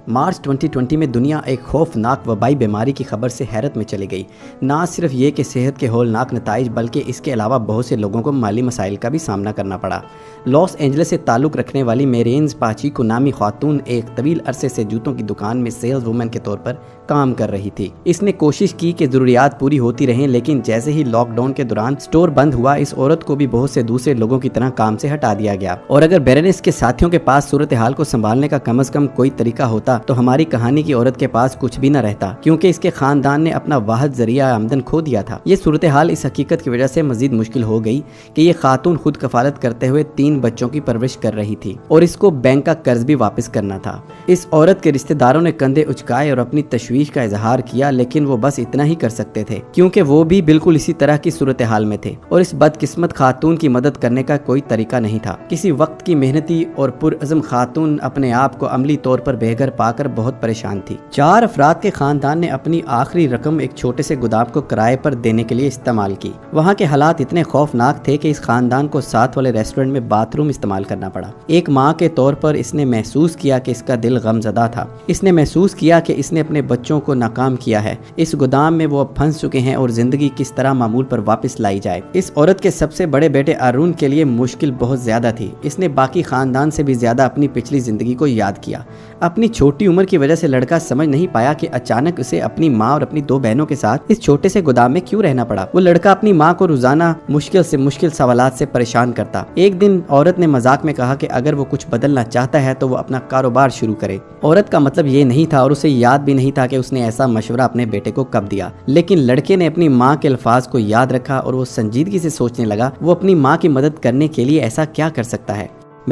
मार्च 2020 में दुनिया एक खौफनाक वबाई बीमारी की खबर से हैरत में चली गई। ना सिर्फ ये कि सेहत के हौलनाक नताइज बल्कि इसके अलावा बहुत से लोगों को माली मसाइल का भी सामना करना पड़ा। लॉस एंजलिस से ताल्लुक़ रखने वाली मेरेन्स पाचीको नामी खातून एक तवील अरसे से जूतों की दुकान में सेल्स वूमेन के तौर पर काम कर रही थी। इसने कोशिश की कि ज़रूरियात पूरी होती रहें, लेकिन जैसे ही लॉकडाउन के दौरान स्टोर बंद हुआ, इस औरत को भी बहुत से दूसरे लोगों की तरह काम से हटा दिया गया। और अगर बेरेनिस के साथियों के पास सूरत हाल को संभालने का कम से कम कोई तरीका होता तो हमारी कहानी की औरत के पास कुछ भी न रहता, क्योंकि इसके खानदान ने अपना वाहिद जरिया आमदन खो दिया था। ये सूरत हाल इस हकीकत की वजह से मजीद मुश्किल हो गई कि ये खातून खुद कफालत करते हुए 3 बच्चों की परवरिश कर रही थी और इसको बैंक का कर्ज भी वापस करना था। इस औरत के रिश्तेदारों ने कंधे उचकाए और अपनी तशवीश का इजहार किया, लेकिन वो बस इतना ही कर सकते थे क्योंकि वो भी बिल्कुल इसी तरह की सूरत हाल में थे और इस बदकिस्मत खातून की मदद करने का कोई तरीका नहीं था। किसी वक्त की मेहनती और पुरअज़म खातून अपने आप को अमली तौर पर बेघर पाकर बहुत परेशान थी। 4 अफराद के खानदान ने अपनी आखिरी रकम एक छोटे से गोदाम को किराए पर देने के लिए इस्तेमाल की। वहाँ के हालात इतने खौफनाक थे कि इस खानदान को साथ वाले रेस्टोरेंट में बाथरूम इस्तेमाल करना पड़ा। एक माँ के तौर पर इसने महसूस किया कि इसका दिल गमज़दा था। इसने महसूस किया कि इसने अपने बच्चों को नाकाम किया है। इस गोदाम में वो अब फंस चुके हैं और जिंदगी किस तरह मामूल पर वापस लाई जाए। इस औरत के सबसे बड़े बेटे अरुण के लिए मुश्किल बहुत ज्यादा थी। इसने बाकी खानदान से भी ज्यादा अपनी पिछली जिंदगी को याद किया। अपनी छोटी उम्र की वजह से लड़का समझ नहीं पाया कि अचानक उसे अपनी माँ और अपनी 2 बहनों के साथ इस छोटे से गोदाम में क्यों रहना पड़ा। वो लड़का अपनी माँ को रोजाना मुश्किल से मुश्किल सवालात से परेशान करता। एक दिन औरत ने मजाक में कहा कि अगर वो कुछ बदलना चाहता है तो वो अपना कारोबार शुरू करे। औरत का मतलब ये नहीं था और उसे याद भी नहीं था कि उसने ऐसा मशवरा अपने बेटे को कब दिया, लेकिन लड़के ने अपनी माँ के अल्फाज को याद रखा और वो संजीदगी से सोचने लगा वो अपनी माँ की मदद करने के लिए ऐसा क्या कर सकता है।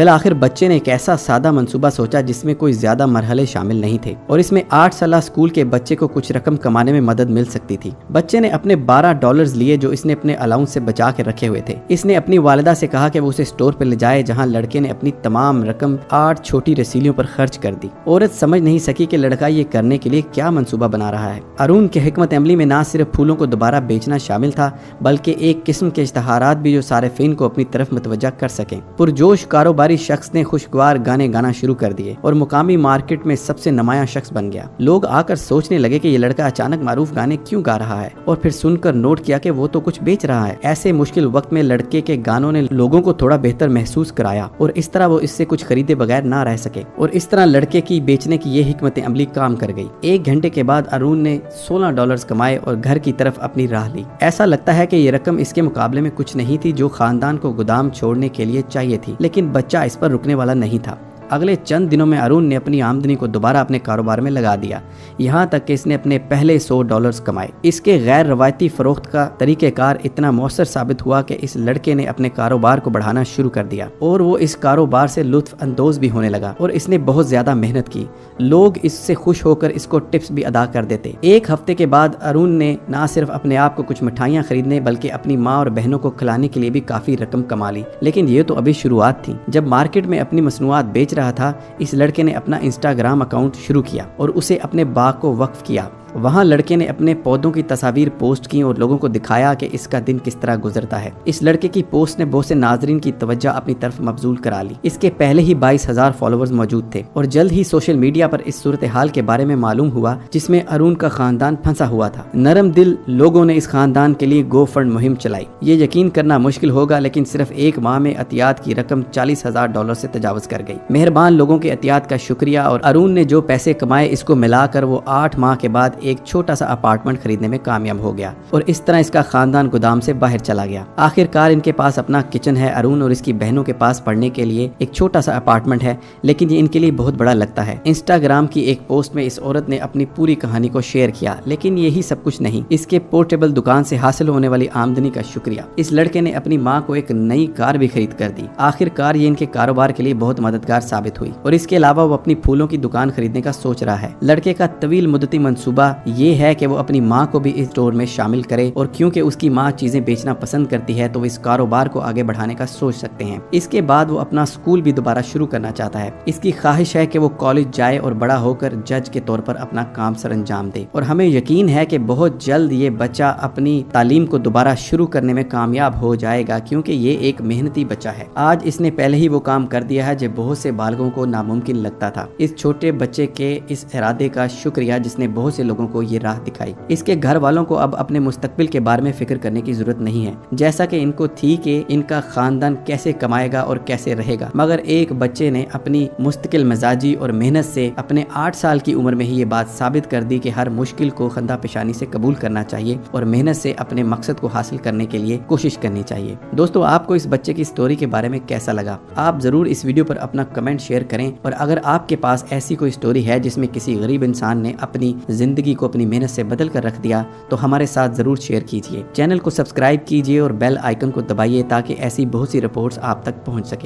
आखिर बच्चे ने एक ऐसा सादा मंसूबा सोचा जिसमें कोई ज्यादा मरहले शामिल नहीं थे और इसमें 8 साल स्कूल के बच्चे को कुछ रकम कमाने में मदद मिल सकती थी। बच्चे ने अपने $12 लिए जो इसने अपने अलाउंस से बचा के रखे हुए थे। इसने अपनी वालिदा से कहा कि वो उसे स्टोर पर ले जाए, जहां लड़के ने अपनी तमाम रकम 8 छोटी रसीलियों पर खर्च कर दी। औरत समझ नहीं सकी कि लड़का ये करने के लिए क्या मंसूबा बना रहा है। अरुण के हिकमत अमली में ना सिर्फ फूलों को दोबारा बेचना शामिल था, बल्कि एक किस्म के इश्तहारात भी जो सारिफीन को अपनी तरफ मुतवज्जा कर सकें। पुरजोश कारोबारी शख्स ने खुशगवार गाने गाना शुरू कर दिए और मुकामी मार्केट में सबसे नुमाया शख्स बन गया। लोग आकर सोचने लगे कि ये लड़का अचानक मारूफ गाने क्यों गा रहा है और फिर सुनकर नोट किया कि वो तो कुछ बेच रहा है। ऐसे मुश्किल वक्त में लड़के के गानों ने लोगों को थोड़ा बेहतर महसूस कराया और इस तरह वो इससे कुछ खरीदे बगैर ना रह सके और इस तरह लड़के की बेचने की ये हिकमत अमली काम कर गई। 1 घंटे के बाद अरुण ने $16 कमाए और घर की तरफ अपनी राह ली। ऐसा लगता है कि ये रकम इसके मुकाबले में कुछ नहीं थी जो खानदान को गोदाम छोड़ने के लिए चाहिए थी, लेकिन बच्चा इस पर रुकने वाला नहीं था। अगले चंद दिनों में अरुण ने अपनी आमदनी को दोबारा अपने कारोबार में लगा दिया, यहाँ तक कि इसने अपने पहले $100 कमाए। इसके गैर रवायती फरोख्त का तरीक़ेकार इतना मौसर साबित हुआ कि इस लड़के ने अपने कारोबार को बढ़ाना शुरू कर दिया और वो इस कारोबार से लुत्फ अंदोज भी होने लगा और इसने बहुत ज्यादा मेहनत की। लोग इससे खुश होकर इसको टिप्स भी अदा कर देते। 1 हफ्ते के बाद अरुण ने न सिर्फ अपने आप को कुछ मिठाइयाँ खरीदने बल्कि अपनी माँ और बहनों को खिलाने के लिए भी काफी रकम कमा ली। लेकिन ये तो अभी शुरुआत थी। जब मार्केट में अपनी मसनूआत बेच रहा था, इस लड़के ने अपना इंस्टाग्राम अकाउंट शुरू किया और उसे अपने बाग को वक्फ किया। वहाँ लड़के ने अपने पौधों की तस्वीर पोस्ट की और लोगों को दिखाया कि इसका दिन किस तरह गुजरता है। इस लड़के की पोस्ट ने बहुत से नाजरीन की तवज्जो अपनी तरफ मबजूल करा ली। इसके पहले ही 22,000 फॉलोअर्स मौजूद थे और जल्द ही सोशल मीडिया पर इस सूरत हाल के बारे में मालूम हुआ जिसमें अरुण का खानदान फंसा हुआ था। नरम दिल लोगों ने इस खानदान के लिए गो फंड मुहिम चलाई। ये यकीन करना मुश्किल होगा, लेकिन सिर्फ 1 माह में अतियात की रकम $40,000 से तजावज कर गई। मेहरबान लोगों के अतियात का शुक्रिया और अरुण ने जो पैसे कमाए इसको मिलाकर वो 8 माह के बाद एक छोटा सा अपार्टमेंट खरीदने में कामयाब हो गया और इस तरह इसका खानदान गोदाम से बाहर चला गया। आखिरकार इनके पास अपना किचन है। अरुण और इसकी बहनों के पास पढ़ने के लिए एक छोटा सा अपार्टमेंट है, लेकिन ये इनके लिए बहुत बड़ा लगता है। इंस्टाग्राम की एक पोस्ट में इस औरत ने अपनी पूरी कहानी को शेयर किया, लेकिन यही सब कुछ नहीं, इसके पोर्टेबल दुकान से हासिल होने वाली आमदनी का शुक्रिया। इस लड़के ने अपनी माँ को एक नई कार भी खरीद कर दी। आखिरकार ये इनके कारोबार के लिए बहुत मददगार साबित हुई और इसके अलावा वो अपनी फूलों की दुकान खरीदने का सोच रहा है। लड़के का तवील मुद्दती मंसूबा ये है कि वो अपनी माँ को भी इस स्टोर में शामिल करे, और क्योंकि उसकी माँ चीजें बेचना पसंद करती है तो वो इस कारोबार को आगे बढ़ाने का सोच सकते हैं। इसके बाद वो अपना स्कूल भी दोबारा शुरू करना चाहता है। इसकी ख्वाहिश है कि वो कॉलेज जाए और बड़ा होकर जज के तौर पर अपना काम सर अंजाम दे, और हमें यकीन है कि बहुत जल्द ये बच्चा अपनी तालीम को दोबारा शुरू करने में कामयाब हो जाएगा, क्योंकि ये एक मेहनती बच्चा है। आज इसने पहले ही वो काम कर दिया है जो बहुत से बालकों को नामुमकिन लगता था। इस छोटे बच्चे के इस इरादे का शुक्रिया जिसने बहुत से लोगों को ये राह दिखाई। इसके घर वालों को अब अपने मुस्तकबिल के बारे में फिक्र करने की जरूरत नहीं है, जैसा कि इनको थी कि इनका खानदान कैसे कमाएगा और कैसे रहेगा, मगर एक बच्चे ने अपनी मुस्तकिल मिजाजी और मेहनत से अपने 8 साल की उम्र में ही ये बात साबित कर दी कि हर मुश्किल को खंदा पेशानी से कबूल करना चाहिए और मेहनत से अपने मकसद को हासिल करने के लिए कोशिश करनी चाहिए। दोस्तों, आपको इस बच्चे की स्टोरी के बारे में कैसा लगा? आप जरूर इस वीडियो पर अपना कमेंट शेयर करें, और अगर आपके पास ऐसी कोई स्टोरी है जिसमें किसी गरीब इंसान ने अपनी जिंदगी को अपनी मेहनत से बदल कर रख दिया तो हमारे साथ जरूर शेयर कीजिए। चैनल को सब्सक्राइब कीजिए और बेल आइकन को दबाइए ताकि ऐसी बहुत सी रिपोर्ट्स आप तक पहुंच सके।